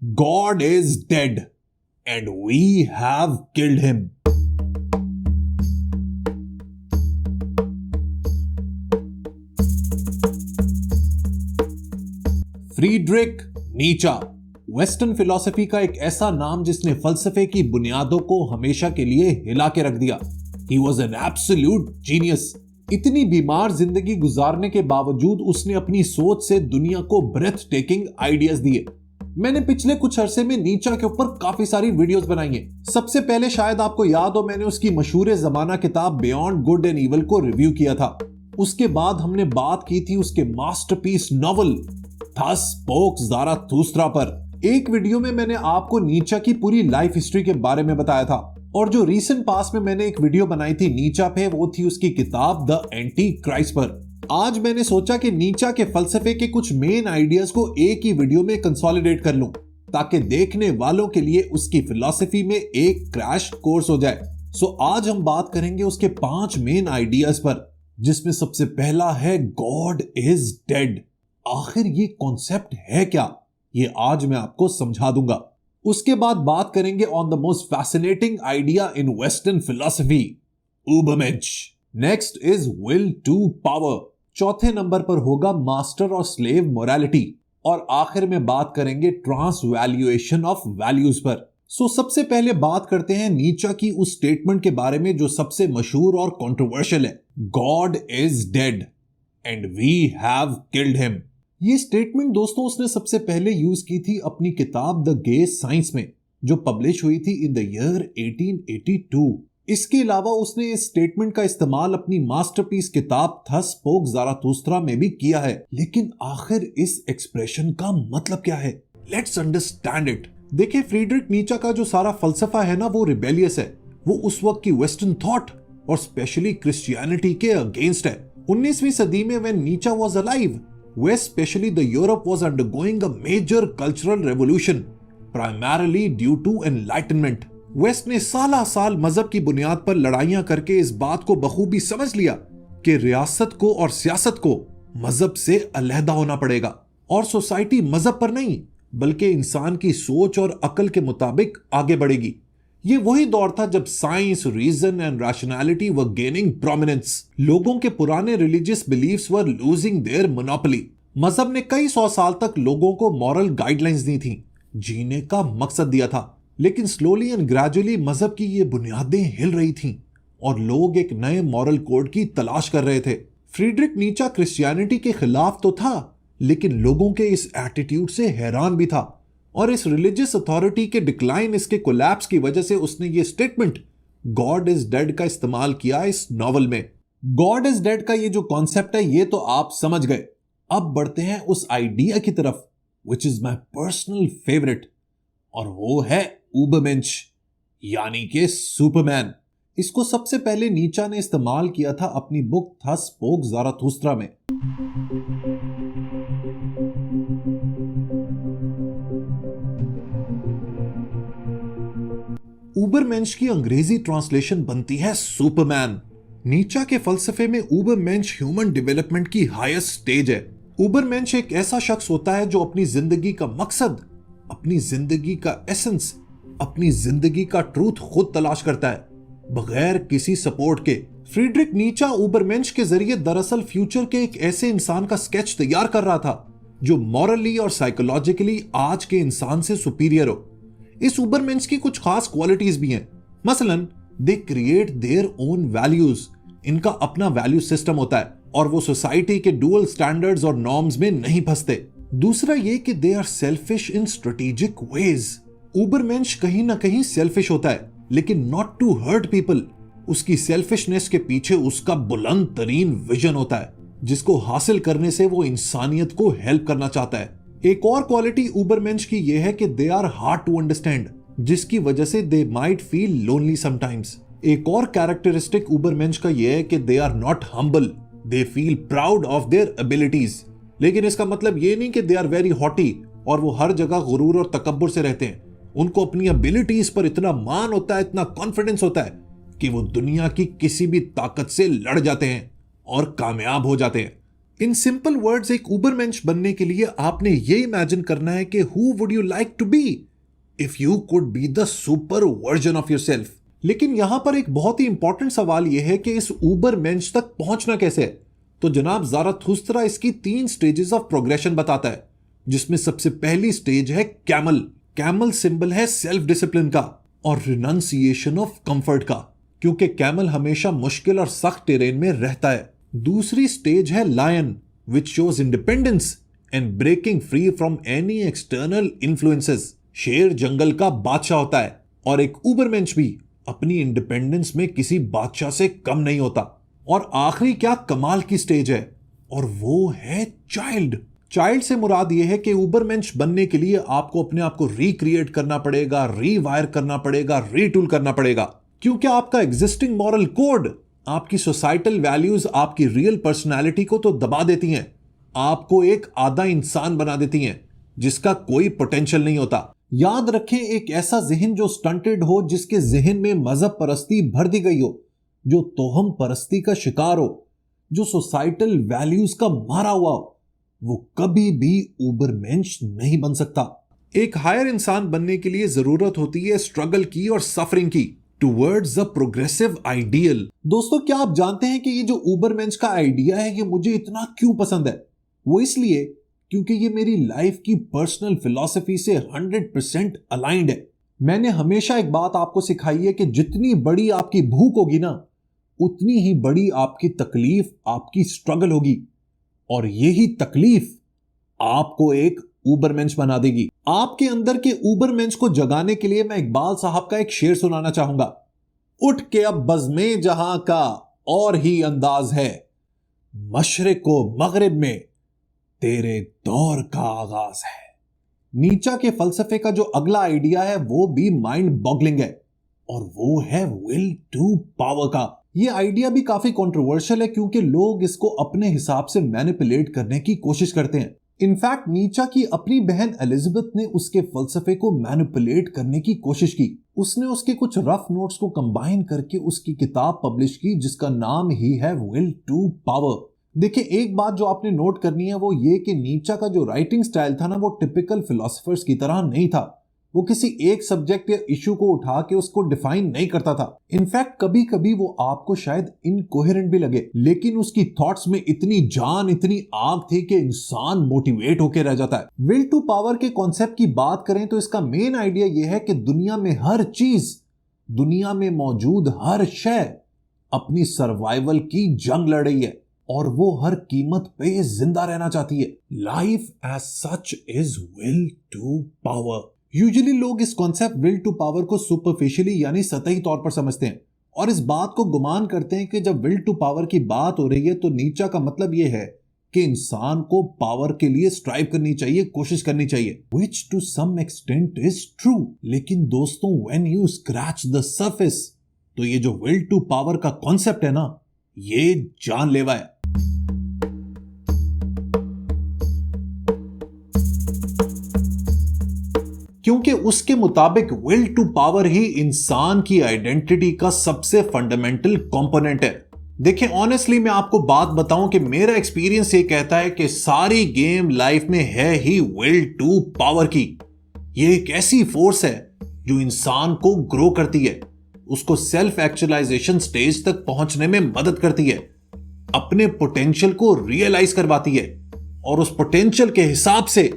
God is dead and we have killed him. Friedrich नीचा, western philosophy का एक ऐसा नाम जिसने फलसफे की बुनियादों को हमेशा के लिए हिला के रख दिया। He was an absolute genius. इतनी बीमार जिंदगी गुजारने के बावजूद उसने अपनी सोच से दुनिया को ब्रेथ टेकिंग आइडियाज दिए। मैंने पिछले कुछ अरसे में नीचा के ऊपर काफी सारी वीडियोस बनाई हैं। सबसे पहले शायद आपको याद हो, मैंने उसकी मशहूर जमाना किताब बियॉन्ड गुड एंड इविल को रिव्यू किया था। उसके बाद हमने बात की थी उसके मास्टरपीस नॉवल थस स्पोक ज़ाराथुस्त्रा पर। एक वीडियो में मैंने आपको नीचा की पूरी लाइफ हिस्ट्री के बारे में बताया था, और जो रीसेंट पास में मैंने एक वीडियो बनाई थी नीचा पे, वो थी उसकी किताब द एंटी क्राइस्ट पर। आज मैंने सोचा कि नीचा के फलसफे के कुछ मेन आइडियाज को एक ही वीडियो में कंसोलिडेट कर लूं, ताकि देखने वालों के लिए उसकी फिलॉसफी में एक क्रैश कोर्स हो जाए। सो आज हम बात करेंगे उसके 5 मेन आइडियाज पर, जिसमें सबसे पहला है गॉड इज डेड। आखिर ये कॉन्सेप्ट है क्या, ये आज मैं आपको समझा दूंगा। उसके बाद बात करेंगे on the most fascinating idea in western philosophy, Ubermensch. Next is will to power. चौथे नंबर पर होगा मास्टर और स्लेव मोरालिटी, और आखिर में बात करेंगे ट्रांसवैल्यूएशन ऑफ वैल्यूज पर। सो सबसे पहले बात करते हैं नीचा की उस स्टेटमेंट के बारे में जो सबसे मशहूर और कंट्रोवर्शियल है, God is dead and we have killed him. ये स्टेटमेंट दोस्तों उसने सबसे पहले यूज की थी अपनी किताब द गे साइंस में, जो पब्लिश हुई थी इन द ईयर 1882। इसके अलावा उसने इस स्टेटमेंट का इस्तेमाल अपनी मास्टरपीस किताब थस स्पोक ज़ाराथुस्त्रा में भी किया है। लेकिन आखिर इस एक्सप्रेशन का मतलब क्या है? Let's understand it. देखिए, फ्रीडरिक नीचा का जो सारा फलसफा है ना, वो रिबेलियस है। वो उस वक्त की वेस्टर्न थॉट और स्पेशली क्रिश्चियनिटी के अगेंस्ट है। 19वीं सदी में व्हेन नीचा was alive, West, especially the Europe, was undergoing a major cultural revolution, primarily due to Enlightenment. West ने साला साल मजहब की बुनियाद पर लड़ाइयां करके इस बात को बखूबी समझ लिया कि रियासत को और सियासत को मजहब से अलहदा होना पड़ेगा, और सोसाइटी मजहब पर नहीं बल्कि इंसान की सोच और अकल के मुताबिक आगे बढ़ेगी। ये वही दौर था जब science, reason and rationality were gaining prominence. लोगों के पुराने religious beliefs were losing their monopoly. मजहब ने कई 100 साल तक लोगों को मॉरल गाइडलाइंस दी थी, जीने का मकसद दिया था। लेकिन स्लोली एंड ग्रेजुअली मजहब की ये बुनियादें हिल रही थीं और लोग एक नए मॉरल कोड की तलाश कर रहे थे। फ्रीडरिक नीचा क्रिश्चियनिटी के खिलाफ तो था, लेकिन लोगों के इस एटीट्यूड से हैरान भी था, और इस रिलीजियस अथॉरिटी के डिक्लाइन, इसके कोलैप्स की वजह से उसने ये स्टेटमेंट गॉड इज डेड का इस्तेमाल किया इस नॉवल में। गॉड इज डेड का ये जो कॉन्सेप्ट है ये तो आप समझ गए। अब बढ़ते हैं उस आइडिया की तरफ which is my personal favourite, और वो है उबरमेंश, यानी कि सुपरमैन। इसको सबसे पहले नीचा ने इस्तेमाल किया था अपनी बुक थस स्पोक ज़ाराथुस्त्रा में। उबरमेंश की अंग्रेजी ट्रांसलेशन बनती है सुपरमैन। नीचा के फलसफे में उबरमेंश ह्यूमन डेवलपमेंट की हाईएस्ट स्टेज है। उबरमेंश एक ऐसा शख्स होता है जो अपनी जिंदगी का मकसद, अपनी जिंदगी का एसेंस, अपनी जिंदगी का ट्रूथ खुद तलाश करता है, बगैर किसी सपोर्ट के। फ्रीडरिक नीचा उबरमेंश के जरिए दरअसल फ्यूचर के एक ऐसे इंसान का स्केच तैयार कर रहा था जो मॉरली और साइकोलॉजिकली आज के इंसान से सुपीरियर हो। इस उबरमेंश की कुछ खास क्वालिटीज भी हैं। मसलन they create their own values, इनका अपना वैल्यू सिस्टम होता है और वो सोसाइटी के डुअल स्टैंडर्ड्स और नॉर्म्स में नहीं फंसते। दूसरा ये कि they are selfish in strategic ways. Ubermensch कहीं ना कहीं सेल्फिश होता है, लेकिन नॉट टू हर्ट पीपल। उसकी सेल्फिशनेस के पीछे उसका बुलंद तरीन विजन होता है, जिसको हासिल करने से वो इंसानियत को हेल्प करना चाहता है। एक और क्वालिटी उबरमेंश की यह है कि they are hard to understand, जिसकी वजह से they might feel lonely sometimes. एक और कैरेक्टरिस्टिक उबरमेंश का यह है कि they are not humble, they feel proud of their abilities. लेकिन इसका मतलब ये नहीं कि दे आर वेरी हॉटी और वो हर जगह गुरूर और तकब्बुर से रहते हैं। उनको अपनी एबिलिटीज पर इतना मान होता है, इतना कॉन्फिडेंस होता है कि वो दुनिया की किसी भी ताकत से लड़ जाते हैं और कामयाब हो जाते हैं। इन सिंपल वर्ड्स, एक उबरमेंश बनने के लिए आपने ये इमेजिन करना है कि who would you like to be if you could be the super version of yourself. लेकिन यहां पर एक बहुत ही इंपॉर्टेंट सवाल यह है कि इस उबरमेंश तक पहुंचना कैसे है। तो जनाब ज़ाराथुस्त्रा इसकी 3 स्टेजेस ऑफ प्रोग्रेशन बताता है, जिसमें सबसे पहली स्टेज है कैमल। कैमल सिंबल है सेल्फ डिसिप्लिन का और रिनंसिएशन ऑफ कंफर्ट का, क्योंकि कैमल हमेशा मुश्किल और सख्त टेरेन में रहता है। दूसरी स्टेज है lion, which shows independence and breaking free from any external influences. शेर जंगल का बादशाह होता है और एक उबरमेंश भी अपनी इंडिपेंडेंस में किसी बादशाह से कम नहीं होता। और आखिरी क्या कमाल की स्टेज है, और वो है चाइल्ड। चाइल्ड से मुराद ये है कि उबरमेंश बनने के लिए आपको अपने आप को रिक्रिएट करना पड़ेगा, रीवायर करना पड़ेगा, रीटूल करना पड़ेगा, क्योंकि आपका एग्जिस्टिंग मॉरल कोड, आपकी सोसाइटल वैल्यूज आपकी रियल पर्सनैलिटी को तो दबा देती हैं, आपको एक आधा इंसान बना देती हैं जिसका कोई पोटेंशियल नहीं होता। याद रखें, एक ऐसा जिहन जो स्टंटेड हो, जिसके जिहन में मजहब परस्ती भर दी गई हो, जो तोहम परस्ती का शिकार हो, जो सोसाइटल वैल्यूज का मारा हुआ हो, वो कभी भी उबरमेंश नहीं बन सकता। एक हायर इंसान बनने के लिए जरूरत होती है स्ट्रगल की और सफरिंग की टुवर्ड्स अ प्रोग्रेसिव आइडियल। दोस्तों, क्या आप जानते हैं कि ये जो उबरमेंश का आइडिया है ये मुझे इतना क्यों पसंद है? वो इसलिए क्योंकि ये मेरी लाइफ की पर्सनल फिलॉसफी से 100% अलाइंड है। मैंने हमेशा एक बात आपको सिखाई है कि जितनी बड़ी आपकी भूख होगी ना, उतनी ही बड़ी आपकी तकलीफ, आपकी स्ट्रगल होगी, और यही तकलीफ आपको एक उबरमेंश बना देगी। आपके अंदर के उबरमेंश को जगाने के लिए मैं इकबाल साहब का एक शेर सुनाना चाहूंगा। उठ के अब बज़्मे जहां का और ही अंदाज है, मशरिक को मगरिब में तेरे दौर का आगाज है। नीचा के फलसफे का जो अगला आइडिया है वो भी माइंड बॉगलिंग है, और वो है विल टू पावर का। ये आइडिया भी काफी कंट्रोवर्शियल है, क्योंकि लोग इसको अपने हिसाब से मैनिपुलेट करने की कोशिश करते हैं। इनफैक्ट नीचा की अपनी बहन एलिजाबेथ ने उसके फलसफे को मैनिपुलेट करने की कोशिश की। उसने उसके कुछ रफ नोट्स को कंबाइन करके उसकी किताब पब्लिश की, जिसका नाम ही है विल टू पावर। देखिए, एक बात जो आपने नोट करनी है वो ये कि नीचा का जो राइटिंग स्टाइल था ना, वो टिपिकल फिलोसोफर्स की तरह नहीं था। वो किसी एक सब्जेक्ट या इशू को उठा के उसको डिफाइन नहीं करता था। इनफैक्ट कभी कभी वो आपको शायद इनकोहेरेंट भी लगे, लेकिन उसकी थॉट्स में इतनी जान, इतनी आग थी कि इंसान मोटिवेट होकर रह जाता है। विल टू पावर के कॉन्सेप्ट की बात करें तो इसका मेन आइडिया यह है कि दुनिया में हर चीज, दुनिया में मौजूद हर शय अपनी सर्वाइवल की जंग लड़ रही है, और वो हर कीमत पे जिंदा रहना चाहती है। Life as such is will to power. Usually लोग इस कॉन्सेप्ट विल टू पावर को सुपरफिशियली यानी सतही तौर पर समझते हैं, और इस बात को गुमान करते हैं कि जब विल टू पावर की बात हो रही है तो नीचा का मतलब यह है कि इंसान को पावर के लिए स्ट्राइव करनी चाहिए, कोशिश करनी चाहिए, which to some extent is true। लेकिन दोस्तों, when you scratch the surface, तो ये जो विल टू पावर का कॉन्सेप्ट है ना, ये जानलेवा है। क्योंकि उसके मुताबिक विल टू पावर ही इंसान की आइडेंटिटी का सबसे फंडामेंटल कंपोनेंट है। देखिए, ऑनेस्टली मैं आपको बात बताऊं कि मेरा एक्सपीरियंस ये कहता है कि सारी गेम लाइफ में है ही विल टू पावर की। ये एक ऐसी फोर्स है जो इंसान को ग्रो करती है, उसको सेल्फ एक्चुअलाइजेशन स्टेज तक पहुंचने में मदद करती है, अपने पोटेंशियल को रियलाइज करवाती है, और उस पोटेंशियल के हिसाब से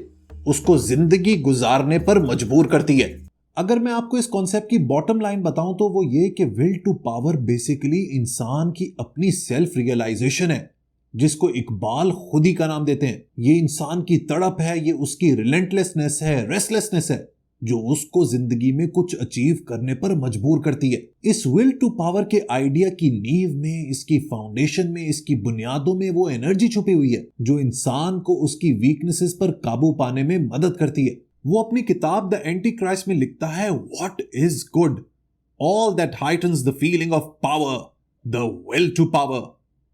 उसको जिंदगी गुजारने पर मजबूर करती है। अगर मैं आपको इस कॉन्सेप्ट की बॉटम लाइन बताऊं तो वो ये कि विल टू पावर बेसिकली इंसान की अपनी सेल्फ रियलाइजेशन है, जिसको इकबाल खुद ही का नाम देते हैं। ये इंसान की तड़प है, ये उसकी रिलेंटलेसनेस है, रेस्टलेसनेस है, जो उसको जिंदगी में कुछ अचीव करने पर मजबूर करती है। इस विल टू पावर के आइडिया की नींव में, इसकी फाउंडेशन में, इसकी बुनियादों में वो एनर्जी छुपी हुई है जो इंसान को उसकी वीकनेसेस पर काबू पाने में मदद करती है। वो अपनी किताब द एंटी क्राइस्ट में लिखता है, what is good, all that heightens the feeling of power, the will to power,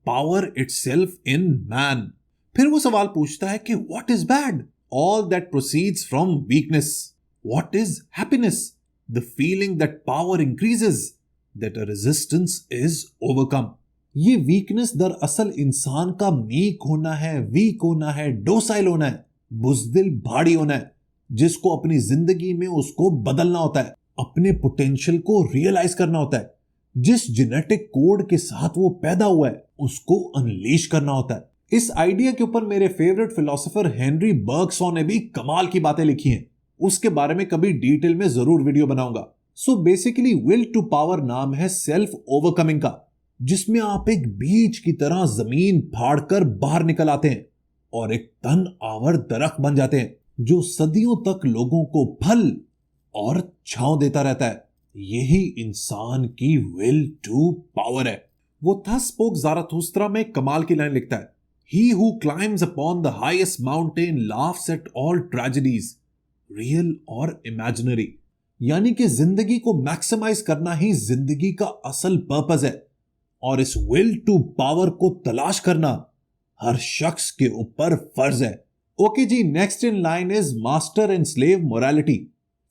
power itself in man. फिर वो सवाल पूछता है कि what is bad, all that proceeds from weakness. What is happiness? The feeling that power increases, that a resistance is overcome। ये weakness दरअसल इंसान का मीक होना है, वीक होना है, डोसाइल होना है, बुजदिल भाड़ी होना है, जिसको अपनी जिंदगी में उसको बदलना होता है, अपने पोटेंशियल को रियलाइज करना होता है, जिस जेनेटिक कोड के साथ वो पैदा हुआ है उसको अनलीश करना होता है। इस आइडिया के ऊपर मेरे फेवरेट फिलोसोफर हेनरी बर्गसॉ ने भी कमाल की बातें लिखी हैं। उसके बारे में कभी डिटेल में जरूर वीडियो बनाऊंगा। So basically will to power नाम है सेल्फ ओवरकमिंग का, जिसमें आप एक बीज की तरह जमीन फाड़कर बाहर निकल आते हैं और एक तन आवर दरख्त बन जाते हैं जो सदियों तक लोगों को फल और छांव देता रहता है। यही इंसान की विल टू पावर है। वो थस स्पोक ज़ाराथुस्त्रा में कमाल की लाइन लिखता है, He who climbs upon the highest mountain laughs at all tragedies, real or imaginary। यानी कि जिंदगी को मैक्सिमाइज करना ही जिंदगी का असल पर्पस है और इस विल टू पावर को तलाश करना हर शख्स के ऊपर फर्ज है। ओके जी, next in line is master and slave morality.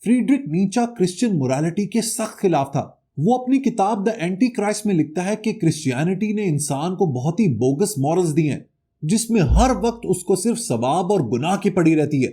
Friedrich Nietzsche Christian morality के सख्त खिलाफ था। वो अपनी किताब द एंटी क्राइस्ट में लिखता है कि क्रिश्चियनिटी ने इंसान को बहुत ही बोगस मॉरल्स दिए हैं, जिसमें हर वक्त उसको सिर्फ सवाब और गुनाह की पड़ी रहती है।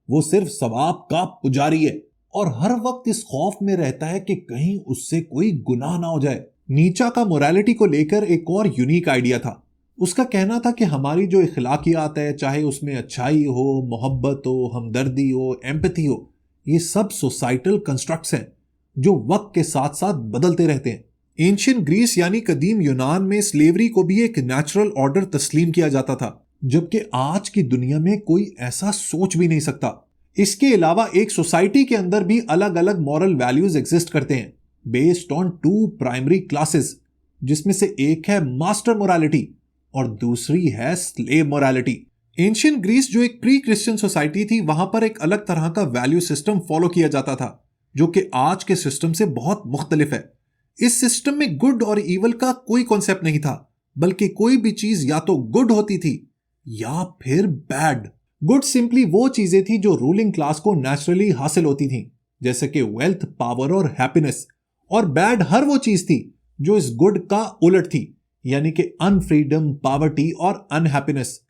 वो सिर्फ सवाब का पुजारी है और हर वक्त इस खौफ में रहता है कि कहीं उससे कोई गुनाह ना हो जाए। नीचा का मोरालिटी को लेकर एक और यूनिक आइडिया था। उसका कहना था कि हमारी जो इखलाकियात है, चाहे उसमें अच्छाई हो, मोहब्बत हो, हमदर्दी हो, एम्पैथी हो, ये सब सोसाइटल कंस्ट्रक्ट्स हैं जो वक्त के साथ साथ बदलते रहते हैं। एंशियंट ग्रीस यानी कदीम यूनान में स्लेवरी को भी एक नेचुरल ऑर्डर तस्लीम किया जाता था, जबकि आज की दुनिया में कोई ऐसा सोच भी नहीं सकता। इसके अलावा एक सोसाइटी के अंदर भी अलग अलग मॉरल वैल्यूज एग्जिस्ट करते हैं based on two primary classes, जिसमें से एक है मास्टर मोरालिटी और दूसरी है स्लेव मोरालिटी। एंशियंट ग्रीस जो एक प्री क्रिश्चियन सोसाइटी थी, वहां पर एक अलग तरह का वैल्यू सिस्टम फॉलो किया जाता था जो कि आज के सिस्टम से बहुत मुख्तलिफ है। इस सिस्टम में गुड और इवल का कोई कॉन्सेप्ट नहीं था, बल्कि कोई भी चीज या तो गुड होती थी या फिर बैड। गुड सिंपली वो चीजें थी जो रूलिंग क्लास को नेचुरली हासिल होती थी, जैसे कि वेल्थ, पावर और हैप्पीनेस, और बैड हर वो चीज थी जो इस गुड का उलट थी, यानी कि अनफ्रीडम, पॉवर्टी और अनहैप्पीनेस।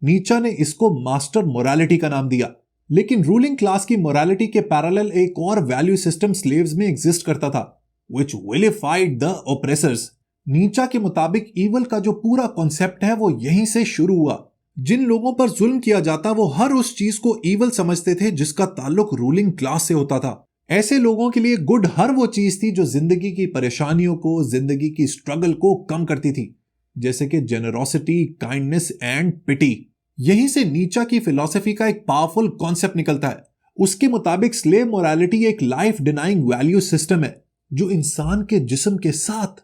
नीचा ने इसको मास्टर मोरालिटी का नाम दिया। लेकिन रूलिंग क्लास की मोरालिटी के पैरेलल एक और वैल्यू सिस्टम स्लेव्स में एग्जिस्ट करता था, which vilified the oppressors। नीचा के मुताबिक ईवल का जो पूरा कॉन्सेप्ट है वो यहीं से शुरू हुआ। जिन लोगों पर जुल्म किया जाता वो हर उस चीज को ईवल समझते थे जिसका ताल्लुक रूलिंग क्लास से होता था। ऐसे लोगों के लिए गुड हर वो चीज थी जो जिंदगी की परेशानियों को, जिंदगी की स्ट्रगल को कम करती थी, जैसे कि जेनरोसिटी, काइंडनेस एंड पिटी। यहीं से नीचा की फिलॉसफी का एक पावरफुल कॉन्सेप्ट निकलता है। उसके मुताबिक स्लेव मोरालिटी एक लाइफ डिनाइंग वैल्यू सिस्टम है जो इंसान के जिस्म के साथ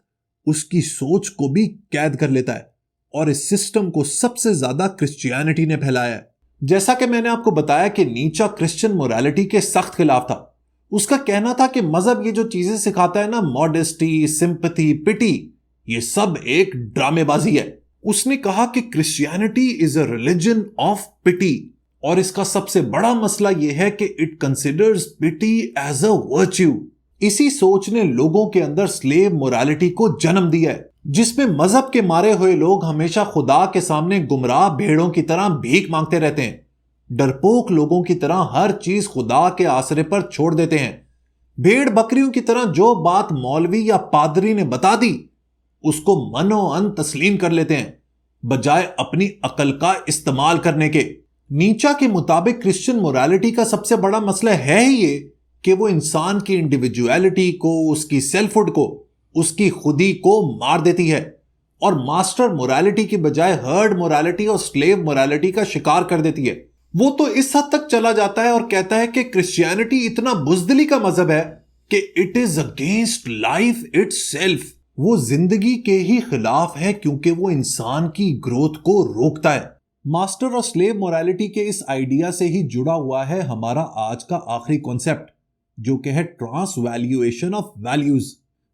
उसकी सोच को भी कैद कर लेता है, और इस सिस्टम को सबसे ज्यादा क्रिश्चियनिटी ने फैलाया है। जैसा कि मैंने आपको बताया कि नीचा क्रिश्चियन मोरालिटी के सख्त खिलाफ था। उसका कहना था कि मजहब ये जो चीजें सिखाता है ना, मॉडेस्टी, सिंपैथी, पिटी, ये सब एक ड्रामेबाजी है। उसने कहा कि Christianity is a religion of pity, और इसका सबसे बड़ा मसला यह है कि it considers pity as a virtue. इसी सोच ने लोगों के अंदर स्लेव मोरालिटी को जन्म दिया है, जिसमें मजहब के मारे हुए लोग हमेशा खुदा के सामने गुमराह भेड़ों की तरह भीख मांगते रहते हैं। डरपोक लोगों की तरह हर चीज खुदा के आसरे पर छोड़ देते हैं। भेड़ बकरियों की तरह जो बात मौलवी या पादरी ने बता दी उसको मनो अन तस्लीम कर लेते हैं, बजाय अपनी अकल का इस्तेमाल करने के। नीचा के मुताबिक क्रिश्चियन मोरालिटी का सबसे बड़ा मसला है ही ये कि वो इंसान की इंडिविजुअलिटी को, उसकी सेल्फहुड को, उसकी खुदी को मार देती है, और मास्टर मोरालिटी की बजाय हर्ड मोरालिटी और स्लेव मोरालिटी का शिकार कर देती है। वो तो इस हद तक चला जाता है और कहता है कि क्रिश्चियनिटी इतना बुजदिली का मजहब है कि it is against life itself. वो जिंदगी के ही खिलाफ है क्योंकि वो इंसान की ग्रोथ को रोकता है। मास्टर और स्लेव मोरालिटी के इस आइडिया से ही जुड़ा हुआ है हमारा आज का आखिरी कॉन्सेप्ट, जो कि है ट्रांसवैल्यूएशन ऑफ वैल्यूज।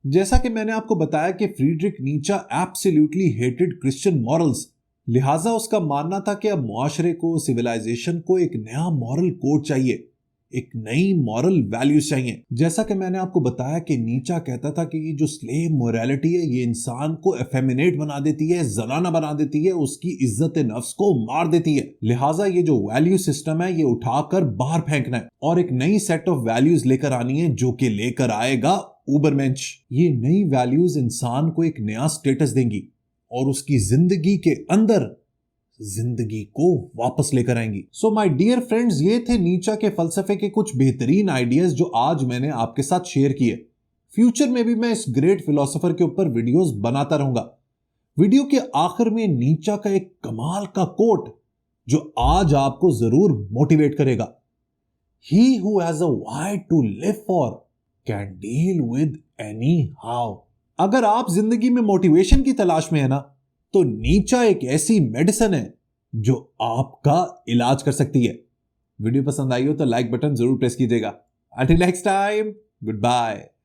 जैसा कि मैंने आपको बताया कि फ्रीडरिक नीचा एब्सोल्युटली हेटेड क्रिश्चियन मॉरल्स, लिहाजा उसका मानना था कि अब मुआशरे को, सिविलाइजेशन को एक नया मॉरल कोड चाहिए एक नई मॉरल वैल्यूज चाहिए। जैसा कि मैंने आपको बताया कि नीचा कहता था कि ये जो स्लेव मोरालिटी है ये इंसान को एफेमिनेट बना देती है, जनाना बना देती है, उसकी इज्जत नफ्स को मार देती है। लिहाजा ये जो वैल्यू सिस्टम है ये उठाकर बाहर फेंकना है और एक नई सेट ऑफ वैल्यूज लेकर आनी है जो कि लेकर आएगा उबरमेंश। ये नई वैल्यूज इंसान को एक नया स्टेटस देंगी और उसकी जिंदगी के अंदर जिंदगी को वापस लेकर आएंगी। सो माय डियर फ्रेंड्स, ये थे नीचा के फलसफे के कुछ बेहतरीन आइडियाज जो आज मैंने आपके साथ शेयर किए। फ्यूचर में भी मैं इस ग्रेट फिलोसोफर के ऊपर वीडियोस बनाता रहूंगा। वीडियो के आखिर में नीचा का एक कमाल का कोट जो आज आपको जरूर मोटिवेट करेगा। He who has a why to live for can deal with any how। अगर आप जिंदगी में मोटिवेशन की तलाश में है ना, तो नीचा एक ऐसी मेडिसिन है जो आपका इलाज कर सकती है। वीडियो पसंद आई हो तो लाइक बटन जरूर प्रेस कीजिएगा। Until next time, goodbye।